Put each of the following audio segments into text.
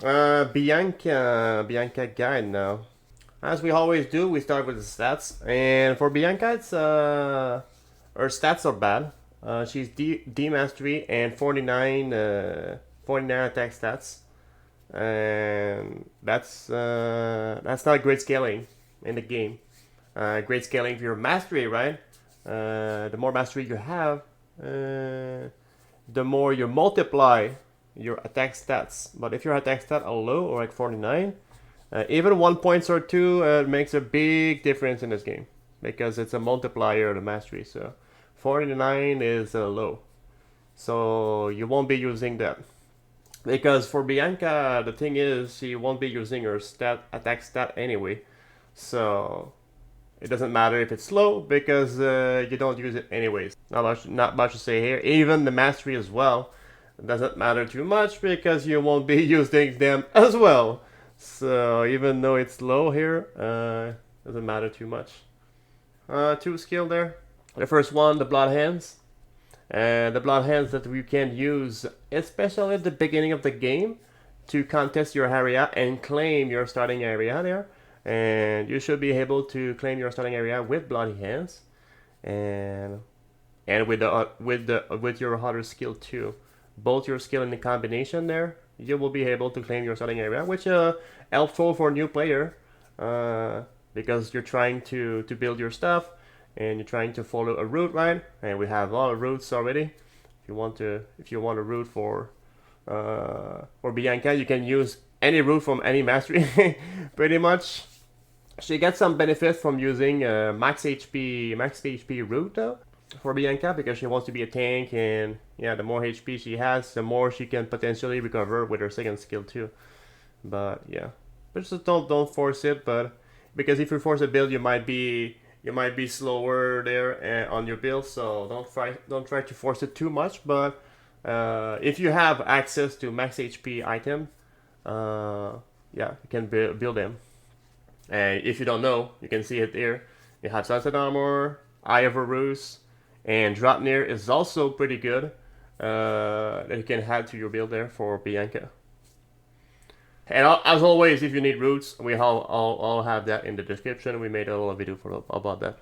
Bianca guide now. As we always do, we start with the stats, and for Bianca, it's her stats are bad. She's D mastery and 49 attack stats, and that's not great scaling in the game. Great scaling for your mastery, right? The more mastery you have, the more you multiply your attack stats. But if your attack stat are low or like 49, even 1 points or two makes a big difference in this game because it's a multiplier of the mastery. So 49 is low, so you won't be using that. Because for Bianca, the thing is she won't be using her attack stat anyway, so it doesn't matter if it's slow because you don't use it anyways. Not much to say here. Even the mastery as well doesn't matter too much because you won't be using them as well. So even though it's low here, doesn't matter too much. Two skill there. The first one, the blood hands. The blood hands that we can use, especially at the beginning of the game, to contest your area and claim your starting area there. And you should be able to claim your starting area with bloody hands, and with your other skill too. Both your skill and the combination there, you will be able to claim your starting area, which helpful for a new player, because you're trying to build your stuff and you're trying to follow a route, right? And we have a lot of routes already. If you want a route for Bianca, you can use any route from any mastery, pretty much. She gets some benefit from using max HP route though for Bianca because she wants to be a tank, and yeah, the more HP she has, the more she can potentially recover with her second skill too. But yeah, but just don't force it. But because if you force a build, you might be slower there on your build. So don't try to force it too much. But if you have access to max HP item, yeah, you can build them. And if you don't know, you can see it here. You have Sunset Armor, Eye of Horus, and Dropnir is also pretty good that you can add to your build there for Bianca. And as always, if you need roots, we all have that in the description. We made a little video about that.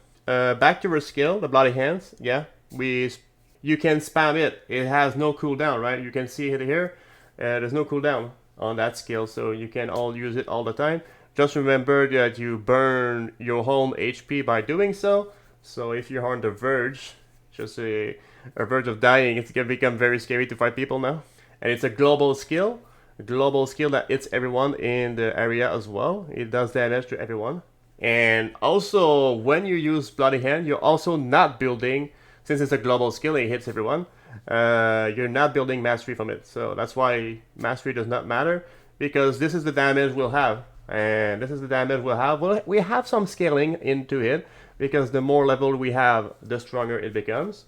Back to her skill, the Bloody Hands. Yeah, you can spam it. It has no cooldown, right? You can see it here. There's no cooldown on that skill, so you can all use it all the time. Just remember that you burn your own HP by doing so. So if you're on the verge, just a verge of dying, it's gonna become very scary to fight people now. And it's a global skill that hits everyone in the area as well. It does damage to everyone. And also, when you use Bloody Hand, you're also not building, since it's a global skill, it hits everyone. You're not building mastery from it. So that's why mastery does not matter, because this is the damage we'll have. And this is the damage we'll have. Well, we have some scaling into it, because the more level we have, the stronger it becomes.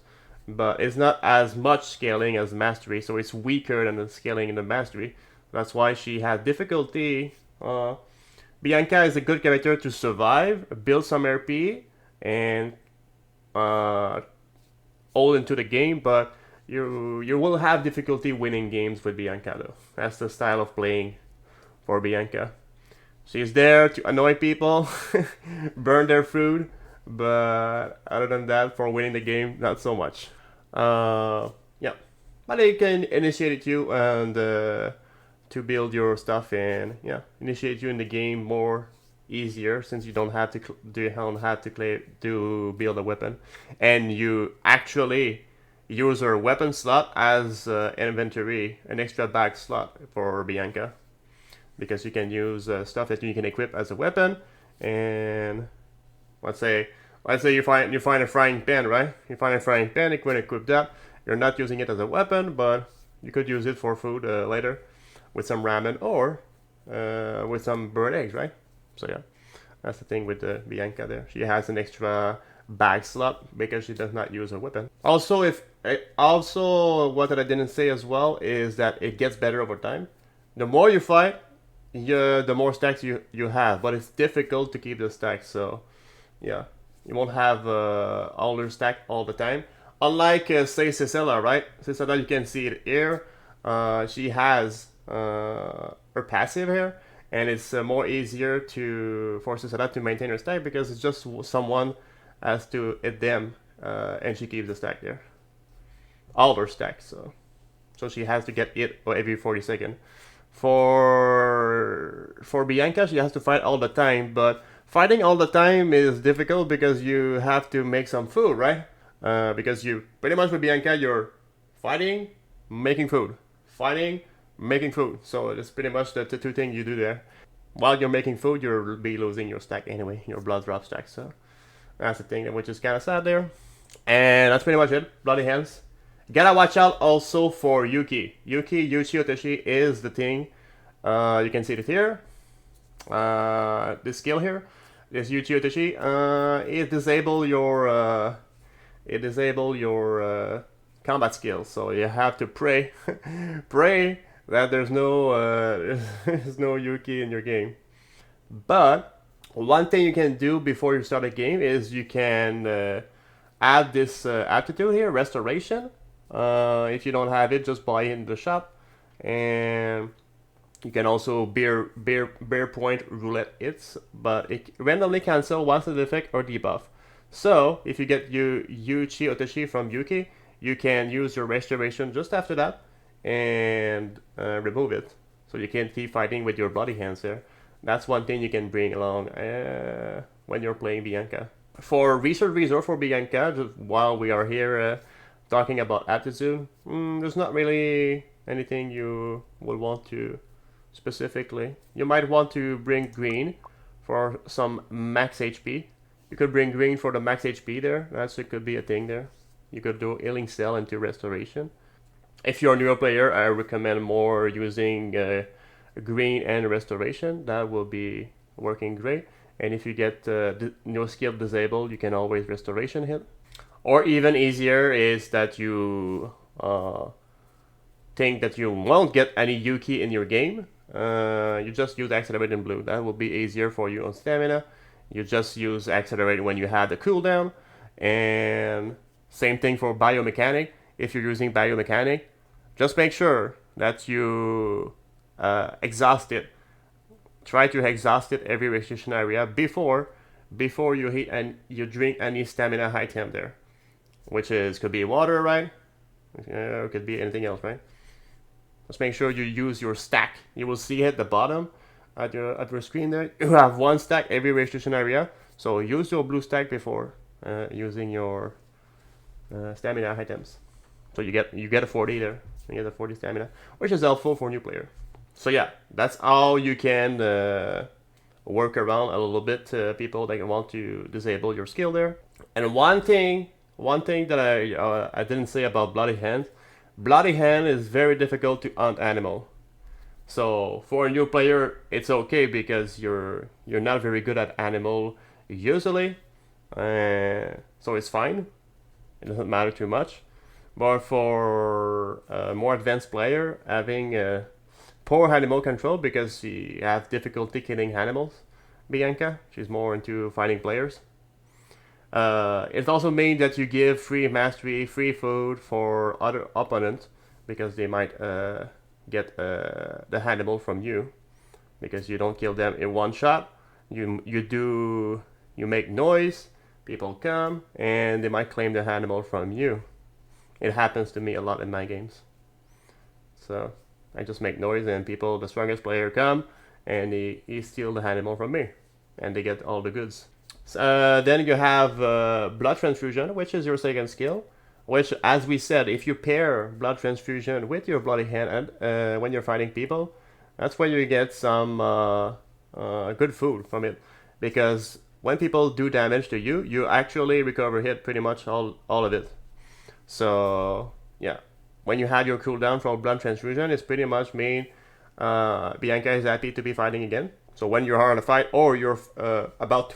But it's not as much scaling as mastery, so it's weaker than the scaling in the mastery. That's why she had difficulty. Bianca is a good character to survive, build some RP, and hold into the game, but you will have difficulty winning games with Bianca though. That's the style of playing for Bianca. She's there to annoy people, burn their food, but other than that, for winning the game, not so much. Yeah, but they can initiate you and to build your stuff, and yeah, initiate you in the game more easier, since you don't have to build a weapon, and you actually use her weapon slot as inventory, an extra bag slot for Bianca, because you can use stuff that you can equip as a weapon. And let's say you find a frying pan, right? You find a frying pan, you can equip that. You're not using it as a weapon, but you could use it for food later with some ramen, or with some burnt eggs, right? So yeah, that's the thing with the Bianca there. She has an extra bag slot because she does not use a weapon. Also, what I didn't say as well is that it gets better over time. The more you fight, the more stacks you have, but it's difficult to keep the stacks. So yeah, you won't have all your stack all the time. Unlike say Cicella, right? Cicella, you can see it here. She has her passive here, and it's more easier to force Susada to maintain her stack because it's just someone has to hit them, and she keeps the stack there, all her stacks. So she has to get hit every 40 seconds. For Bianca, she has to fight all the time, but fighting all the time is difficult because you have to make some food, right? Because you pretty much with Bianca, you're fighting, making food, fighting, making food. So it's pretty much the two things you do there. While you're making food, you'll be losing your stack anyway, your blood drop stack. So that's the thing, which is kind of sad there. And that's pretty much it. Bloody hands. Gotta watch out also for Yuki. Yuchi Otoshi is the thing. You can see it here. This skill here, this Yuchi Otoshi, it disable your combat skills. So you have to pray, pray that there's no Yuki in your game. But one thing you can do before you start a game is you can add this aptitude here, restoration. If you don't have it, just buy it in the shop, and you can also bear point roulette hits, but it randomly cancel once the effect or debuff. So if you get Yuchi Otoshi from Yuki, you can use your restoration just after that and remove it. So you can keep fighting with your bloody hands there. That's one thing you can bring along when you're playing Bianca. For research resort for Bianca, just while we are here talking about Aptitude, there's not really anything you would want to specifically. You might want to bring green for some max HP. You could bring green for the max HP there. It could be a thing there. You could do healing cell into restoration. If you're a newer player, I recommend more using green and restoration. That will be working great. And if you get no skill disabled, you can always restoration hit. Or even easier is that you think that you won't get any Yuki in your game. You just use Accelerate in blue. That will be easier for you on stamina. You just use Accelerate when you have the cooldown. And same thing for Biomechanic. If you're using Biomechanic, just make sure that you exhaust it. Try to exhaust it every restriction area before you hit and you drink any stamina item there, which could be water, right? It could be anything else, right? Just make sure you use your stack. You will see at the bottom at your screen there. You have one stack every restriction area, so use your blue stack before using your stamina items. So you get a 40 there. You get a 40 stamina, which is helpful for a new player. So yeah, that's how you can work around a little bit people that want to disable your skill there. And one thing that I didn't say about Bloody Hand. Bloody Hand is very difficult to hunt animal. So for a new player, it's okay because you're not very good at animal usually, so it's fine. It doesn't matter too much. But for a more advanced player, having poor animal control because she has difficulty killing animals, Bianca, she's more into fighting players. It also means that you give free mastery, free food for other opponents because they might get the animal from you because you don't kill them in one shot. You make noise, people come, and they might claim the animal from you. It happens to me a lot in my games. So I just make noise and the strongest player come and he steal the animal from me and they get all the goods. Then you have Blood Transfusion, which is your second skill, which, as we said, if you pair Blood Transfusion with your Bloody Hand when you're fighting people, that's where you get some good food from it. Because when people do damage to you, you actually recover hit pretty much all of it. So, yeah. When you have your cooldown for Blood Transfusion, it's pretty much mean Bianca is happy to be fighting again. So when you're on a fight or you're about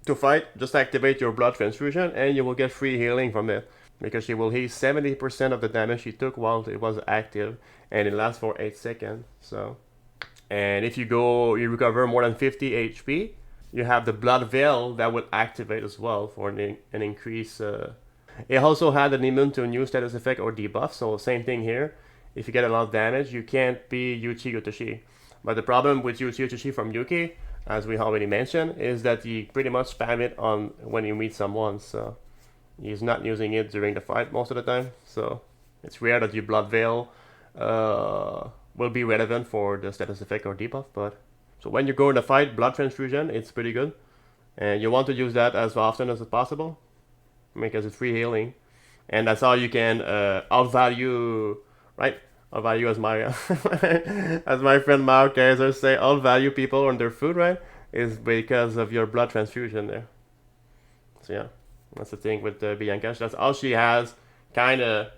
to fight, just activate your Blood Transfusion and you will get free healing from it. Because she will heal 70% of the damage she took while it was active, and it lasts for 8 seconds. So, and if you recover more than 50 HP, you have the Blood Veil that will activate as well for an increase. It also had an immune to a new status effect or debuff, so same thing here. If you get a lot of damage, you can't be Yuchi Otoshi. But the problem with use Yuchichi from Yuki, as we already mentioned, is that you pretty much spam it on when you meet someone, so he's not using it during the fight most of the time. So it's rare that your Blood Veil will be relevant for the status effect or debuff, but so when you go in a fight, Blood Transfusion, it's pretty good. And you want to use that as often as possible, because it's free healing. And that's how you can outvalue, right? Outvalue as my as my friend Mao Kaiser say, outvalue people on their food, right? Is because of your Blood Transfusion there. So yeah, that's the thing with Bianca. That's all she has, kind of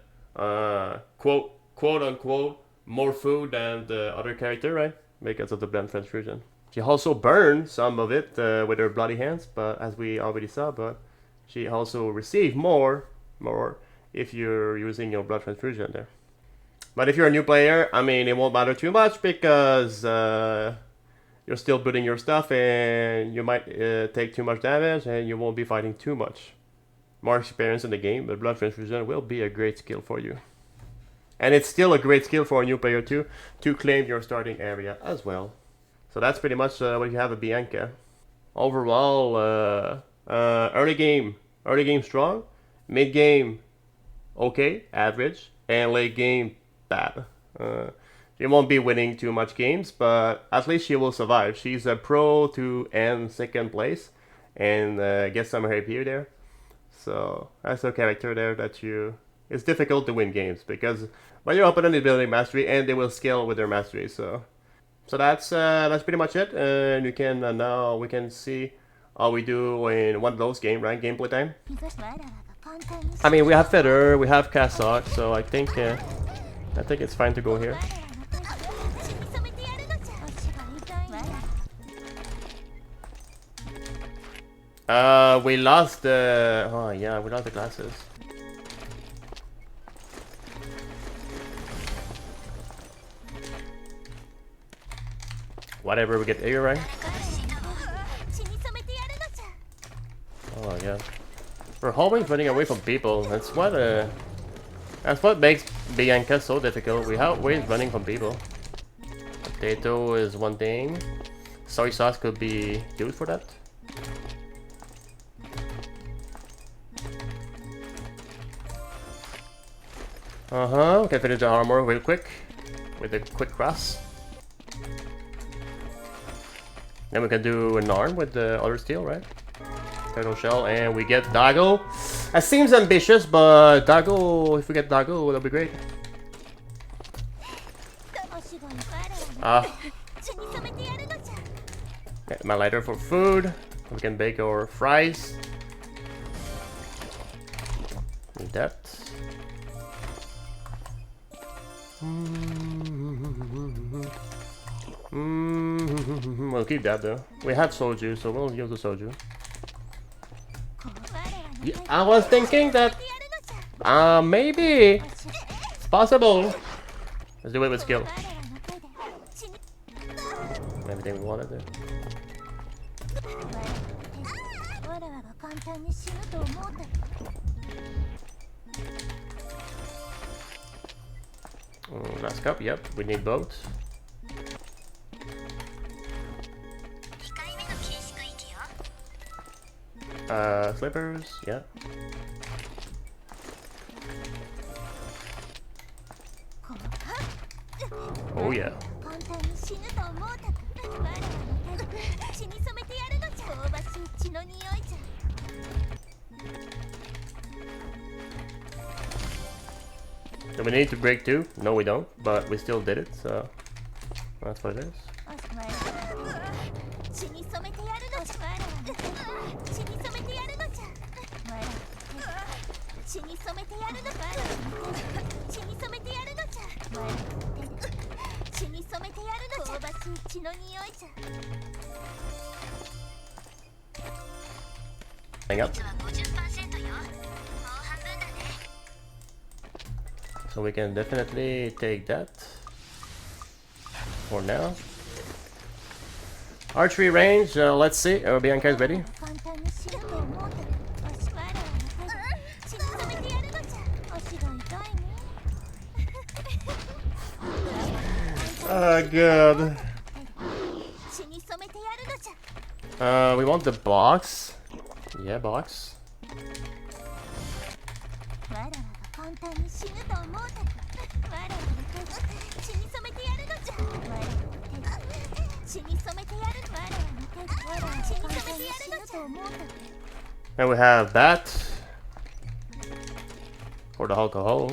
quote unquote more food than the other character, right? Because of the Blood Transfusion. She also burned some of it with her bloody hands, but as we already saw, but she also received more if you're using your Blood Transfusion there. But if you're a new player, I mean, it won't matter too much because you're still building your stuff and you might take too much damage and you won't be fighting too much. More experience in the game, but Blood Transfusion will be a great skill for you. And it's still a great skill for a new player too, to claim your starting area as well. So that's pretty much what you have at Bianca. Overall, early game strong, mid game okay, average, and late game bad. She won't be winning too much games, but at least she will survive. She's a pro to end second place and get some HP there. So that's a character there that it's difficult to win games because but your opponent is building mastery and they will scale with their mastery. So that's pretty much it. And you can now we can see how we do in one of those games, right? Gameplay time. I mean, we have Feather, we have Cassock, so I think it's fine to go here. We lost the we lost the glasses. Whatever, we get here, right? Oh yeah. We're always running away from people. That's what makes Bianca so difficult. We're always running from people. Potato is one thing. Soy sauce could be used for that. We can finish the armor real quick with a quick cross. Then we can do an arm with the other steel, right? Turtle shell, and we get Dago. That seems ambitious, but Dago, if we get Dago, that'll be great. Get my lighter for food. We can bake our fries. Need that. We'll keep that though. We have soju, so we'll use the soju. Yeah, I was thinking that maybe it's possible. Let's do it with skill. Everything we wanted there. Last cup, yep, we need both. Slippers, yeah. Oh yeah. Do we need to break two? No, we don't, but we still did it, so that's what it is. Hang up. So we can definitely take that for now. Archery range, let's see. Bianca is ready. Oh god. We want the box. Yeah, box. And we have that for the alcohol.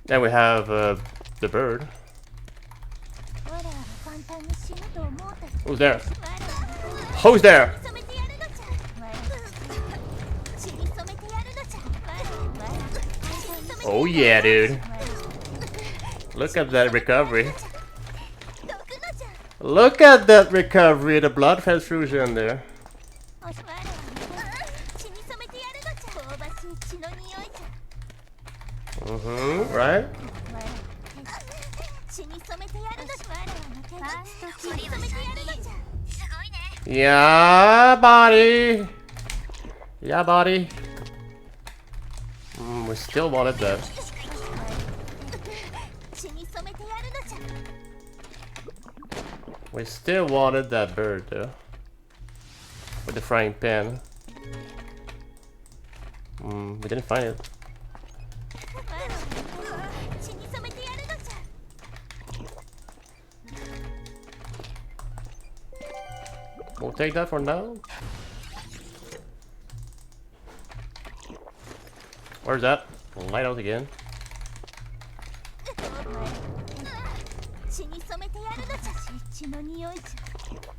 Then we have the bird. Who's there? Who's there? Oh yeah, dude. Look at that recovery. Look at that recovery, the blood transfusion there. Right? Yeah, buddy. Yeah, buddy. We still wanted that. We still wanted that bird though. With the frying pan. We didn't find it. We'll take that for now. Where's that? Light out again.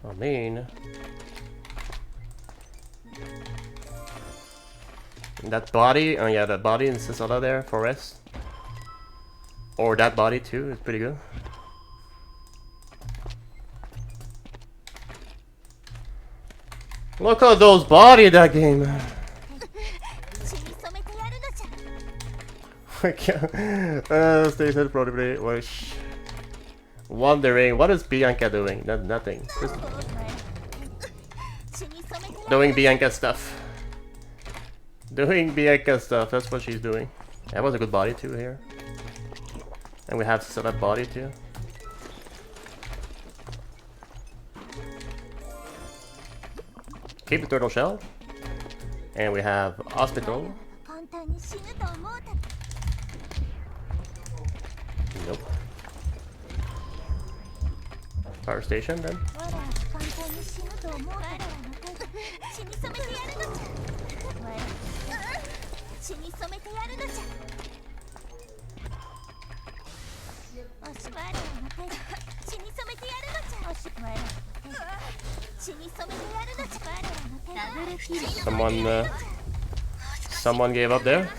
I mean, that body, oh yeah, that body in Sisala there, forest. Or that body too, is pretty good. Look at those bodies that game. Station probably was wondering what is Bianca doing? Nothing. Just doing Bianca stuff. Doing Bianca stuff. That's what she's doing. That was a good body too here. And we have to set up body too. Keep the turtle shell. And we have hospital. Nope. Fire station then. Someone gave up there.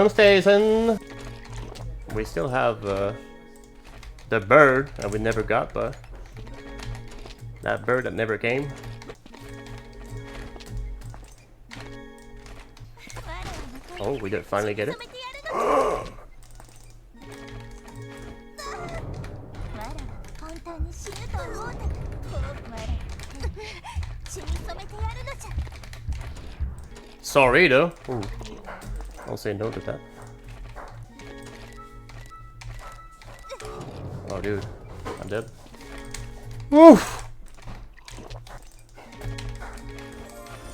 Station. We still have the bird that we never got, but that bird that never came. Oh, we did finally get it. Sorry though. Ooh. I'll say no to that. Oh dude, I'm dead. Woof!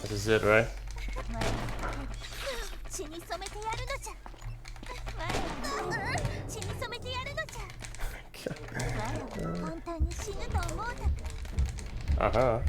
This is it, right? Uh-huh.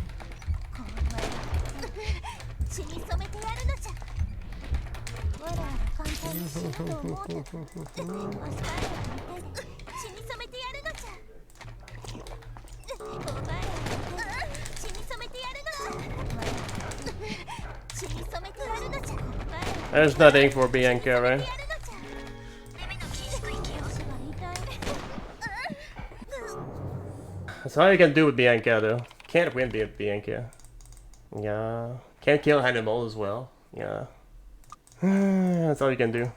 There's nothing for Bianca, right? That's all you can do with Bianca, though. Can't win Bianca. Yeah. Can't kill animal as well. Yeah. That's all you can do.